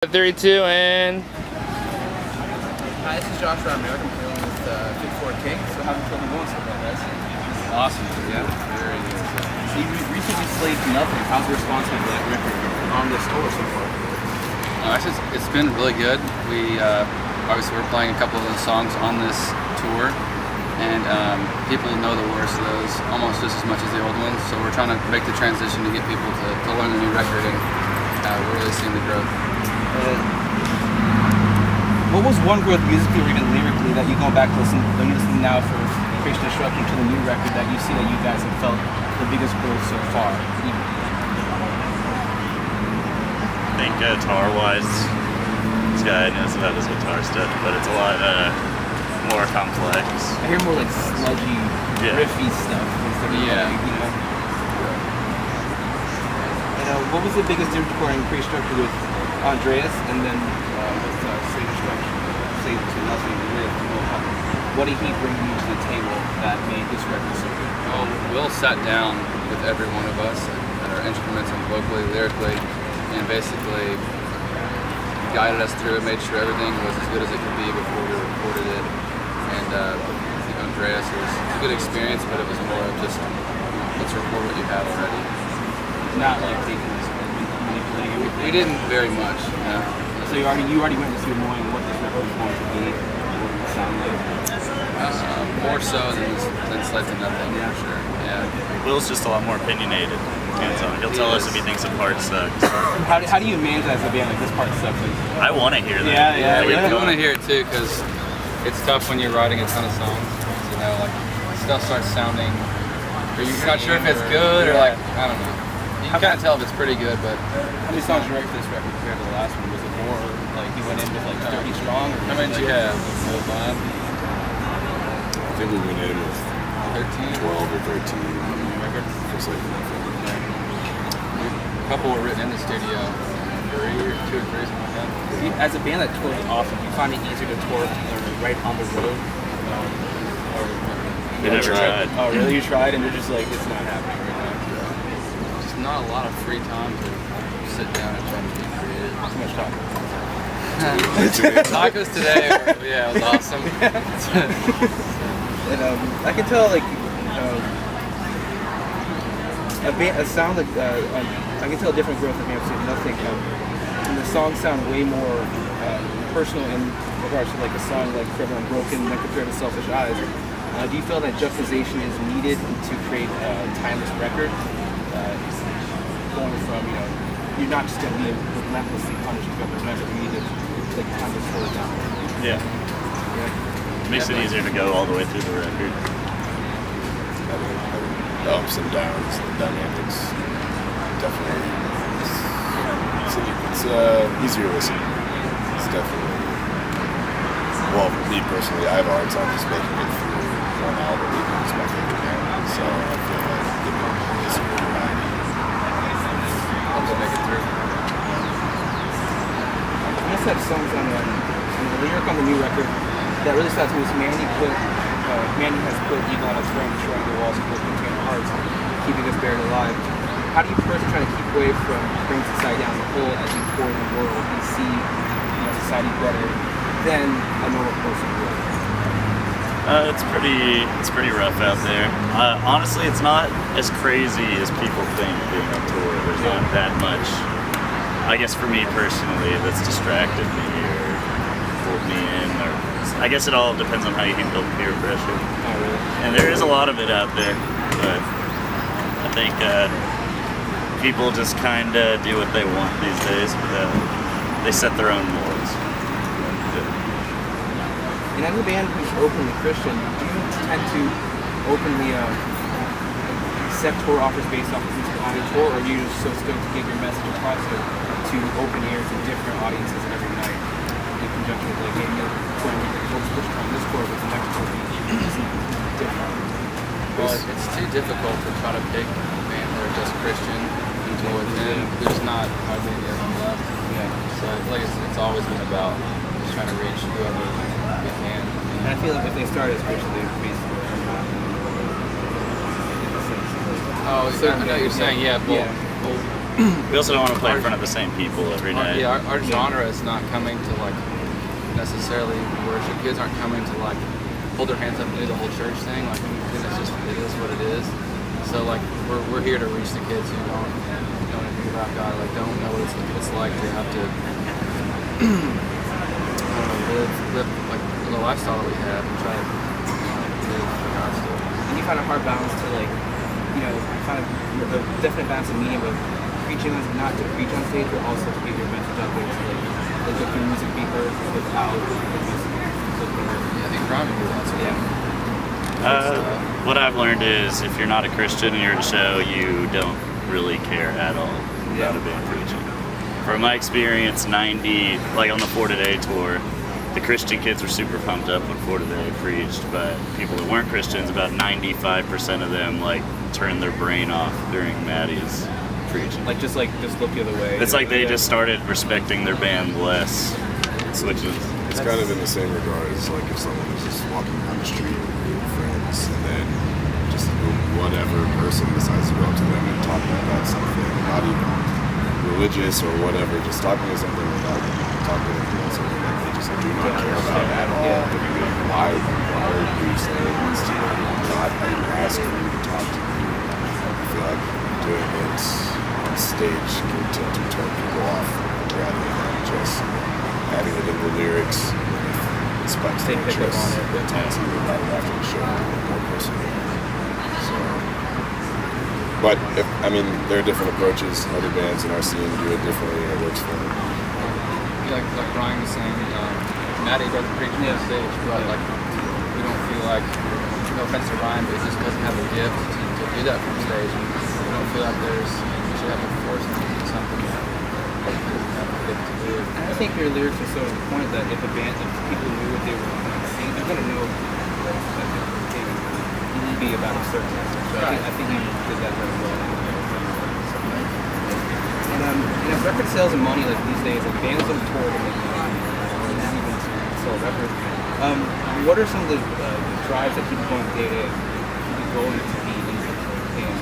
3, 2, and... Hi, this is Josh Romero. I'm here with Big Four King. So how have you going so far, guys? Awesome. Yeah, very good. So you recently slayed Nothing. How's the response been to that record on the store so far? It's been really good. We obviously we're playing a couple of the songs on this tour, and people know the words of those almost just as much as the old ones. So we're trying to make the transition to get people to learn the new record, and we're really seeing the growth. What was one growth musically or even lyrically that you go back to listening now for Creation Destruction to the new record that you see that you guys have felt the biggest growth so far? I think guitar-wise, this guy knows about his guitar stuff, but it's a lot more complex. I hear more like sludgy, riffy stuff instead of And what was the biggest difference between Creation Destruction with Andreas and then with Slay Destruction, Slay to Nothing with what did he bring you to the table that made this record so good? Well, Will sat down with every one of us at our instruments and vocally, lyrically, and basically guided us through and made sure everything was as good as it could be before we recorded it. And I think Andreas was a good experience, but it was more of just let's record what you have already. Not like taking this manipulating everything. We didn't very much. So you already went to see knowing what this record was going to be, what it would sound like. More so than Slay to Nothing, for sure. Yeah. Will's just a lot more opinionated. He'll tell us if he thinks a part sucks. How do you manage that as a band? Like this part sucks. I want to hear that. Yeah, we want to hear it too, because it's tough when you're writing a ton of songs. You know, like stuff starts sounding, or you're not sure if it's good or like I don't know. You can kind of tell if it's pretty good, but how many songs you write for this record compared to the last one? Was it more like you went in with like 30 strong? Or how many did you have? I think we went in with 13, 12 or 13 records. Just like a couple were written in the studio, 2 or 3, something like that. As a band that tours often, you find it easier to tour right on the road? You never tried. Oh, really? You tried, and you're just like, it's not happening right now. Just not a lot of free time to sit down and try to be creative. Too much talk. Tacos today, it was awesome. And I can tell like a sound like I can tell different growth of Band of Nothing. And the songs sound way more personal in regards to like a song like Forever Unbroken than compared to Selfish Eyes. Do you feel that juxtaposition is needed to create a timeless record? Going from you're not just going to be relentlessly punishing the record. You need to take time to slow it down. Yeah. Makes it easier to go all the way through the record. The ups and downs, the dynamics, definitely. It's easier to listen. It's definitely. Well, for me personally, I have a hard time just making it through one album, even if it's my favorite band. So I feel like it's really nice. Helps make it through. I must have songs on the lyric on the new record that really starts with Manny has put evil on its frame, destroying the walls, contain our hearts, keeping us buried alive. How do you first try to keep away from bringing society down the hole as you tour the world and see society better than a normal person would? It's pretty rough out there. Honestly, it's not as crazy as people think being on tour. There's not that much, I guess for me personally, that's distracted me or pulled me in. Or I guess it all depends on how you handle peer pressure. Oh, really? And there is a lot of it out there, but I think people just kind of do what they want these days. They set their own morals. And as a band who's openly Christian, do you tend to openly accept tour offers based off of who's on your tour, or are you just so stoked to get your message across to open ears and different audiences every night in conjunction with like maybe touring this tour with the next tour is different? Well, it's too difficult to try to pick a band that are just Christian and tour with them. There's not hardly any of them left. Yeah. So I feel like it's always been about just trying to reach whoever we can. And I feel like if they start as Christian, they basically Oh, I know what you're saying, yeah, but we also don't want to play in front of the same people every night. Our genre is not coming to like necessarily worship. Kids aren't coming to like hold their hands up and do the whole church thing. Like it's just it is what it is. So like we're here to reach the kids who don't know anything about God, like don't know what it's like to have to I don't know, live like the lifestyle that we have and try to live for God still. And you find a hard balance to like, you know, find a definite balance of meaning with preaching on, not to preach on stage, but also to get your message out there to like let your music be heard without the music. Yeah, I think Ryan would do that. So What I've learned is if you're not a Christian and you're at a show, you don't really care at all about a band preaching. From my experience, 90, like on the For Today tour, the Christian kids were super pumped up when For Today preached, but people that weren't Christians, about 95% of them like turned their brain off during Maddie's preaching. Like just look the other way. It's like they just started respecting their band less, which is It's kind of in the same regard as like if someone was just walking down the street with friends and then just whatever person decides to go up to them and talking about something, not even religious or whatever, just talking to something without talking about something that they just do not care about at all. Yeah. And you're like, why are you saying this to me? Not even ask for you to talk to me. I feel like doing it on stage can tend to turn people off rather than just having it in the lyrics, spikes the Take pick up interest, on it. talk to you about it after the show more personally. So, but there are different approaches. Other bands in our scene do it differently, and it works for them. like Ryan was saying, Maddie doesn't preach on stage, but like we don't feel like, no offense to Ryan, but he just doesn't have the gift to do that from stage. We don't feel like we should have to force him to do something that he doesn't have the gift to do. And I think your lyrics are so to the point that if people knew what they were going to sing, they're going to know that they would be about a certain message. So I think you did that very well. And as record sales and money, like these days, like bands on tour to make money, or not even to sell records. What are some of the drives that keep you going day to day? Keep you going to be in the band?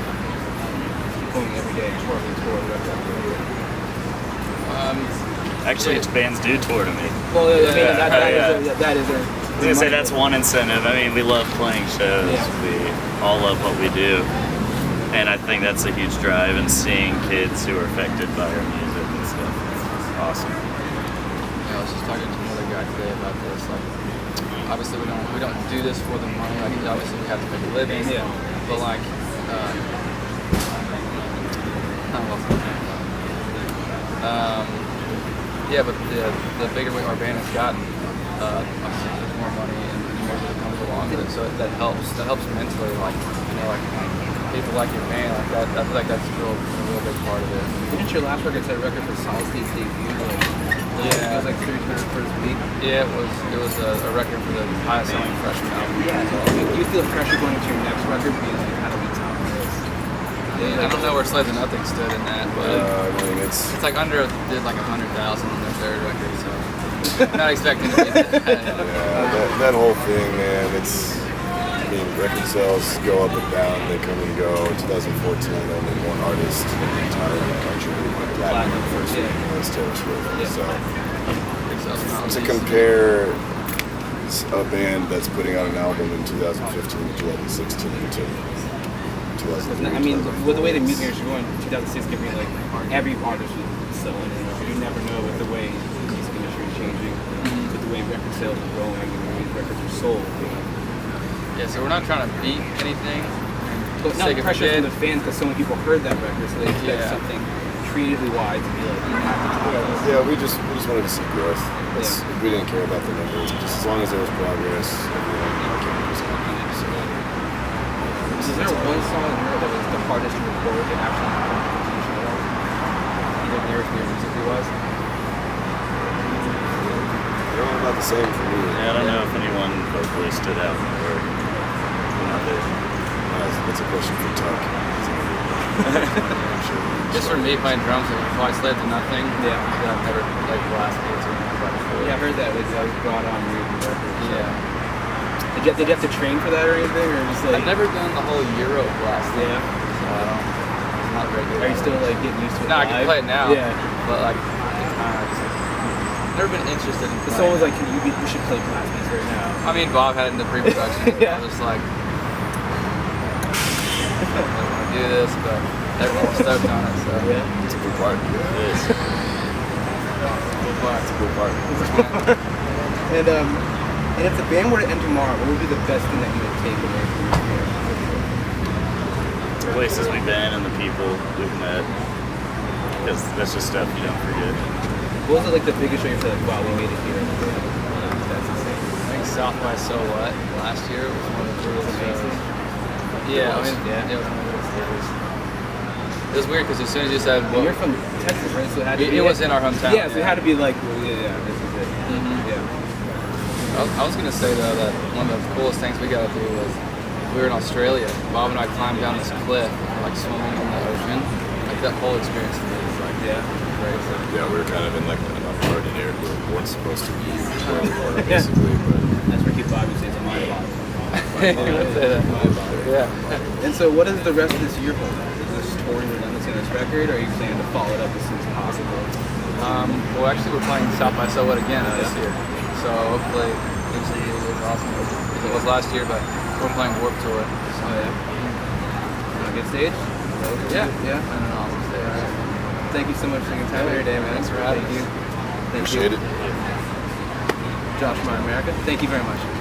Keep going every day, tour after tour, record after record. actually it's bands do tour to me. Well, I mean, that is a. I was gonna say that's one incentive. I mean, we love playing shows. Yeah. We all love what we do, and I think that's a huge drive. And seeing kids who are affected by our music and stuff, it's awesome. Yeah, I was just talking to another guy today about this. Like, obviously we don't do this for the money. Like, obviously we have to make a living. Yeah. But like, yeah, but the bigger our band has gotten, obviously there's more money and more that comes along with it. So that helps. That helps mentally. Like, you know, like people like your band. Like that. I feel like that's a real big part of it. Didn't your last record set a record for Solid State's debut? It was like 300 first week. Yeah, it was a record for the highest selling freshman album. Yeah. Do you feel pressure going into your next record being like how to be top of this? Yeah, I don't know where Sleds of Nothing stood in that, but I mean, it's like did like 100,000 on their third record, so not expecting to be that. that whole thing, man. I mean, record sales go up and down, they come and go. In 2014, only one artist in the entire country went platinum first week, and that's Taylor Swift. So to compare a band that's putting out an album in 2015 to 2016 to 2003. I mean, with the way the music industry is going, 2006 could be like every artist was selling. You never know with the way the music industry is changing, with the way record sales are growing, and the way records are sold. You know? Yeah, so we're not trying to beat anything. But not pressure from the fans because so many people heard that record, so they expect something creatively wise to be like, you have to talk about. Yeah, we just wanted to see growth. We didn't care about the numbers. Just as long as there was progress, everyone was happy. Is there one song in here that was the hardest to record and actually competition at all? Either lyrically or musically wise? They're all about the same for me. Yeah, I don't know if anyone vocally stood out more than others. That's a question for Tuck. I'm sure. Just for me playing drums, it was Sleds of Nothing. Yeah. I've never like blasted it or anything before. Yeah, I heard that. It was brought on reading records. Yeah. Did you have to train for that or anything, or just like? I've never done the whole Euro blast thing. Yeah. So I don't. not very good. Are you still like getting used to it? No, I can live? play it now. Yeah. But like, never been interested in If playing. someone's like, you should play Blast Beats right now. I mean, Bob had it in the pre-production. Yeah. I was just like, I want to do this, but everyone was stoked on it. So Yeah. It's a cool part. It is. It's a cool part. And if the band were to end tomorrow, what would be the best thing that you would take away from this band? The places we've been and the people we've met. Because that's just stuff you don't forget. What was it like the biggest show you feel like, wow, we made it here? That's insane. I think South by So What last year was one of the coolest shows. Yeah, I mean, Yeah. it was one of those days. It was weird because as soon as you said, Well, you're from Texas, right? So it had to it, be it was in our hometown. Yeah, so it had to be like, well, yeah, this is it. Mhm. Yeah. I was gonna say though that one of the coolest things we got to do was we were in Australia. Bob and I climbed down this cliff, like swimming in the ocean. Like that whole experience to me was like crazy. Yeah, we were kind of in like an uncharted area. We weren't supposed to be where we were, basically, but That's where Keith Bobby says, my body. You would say that. Yeah. And so what does the rest of this year hold? Is this touring relentlessly on this record, or are you planning to follow it up as soon as possible? Well, actually, we're playing South by So What again this year. So hopefully, it's as awesome as it was last year. But we're playing Warp Tour. So Oh, yeah. On a good stage? yeah, Yeah. And an awesome day. Right? Thank you so much for your time here today, man. Thanks for having Thank you. us. Thank appreciate you. it. Josh from America. Thank you very much.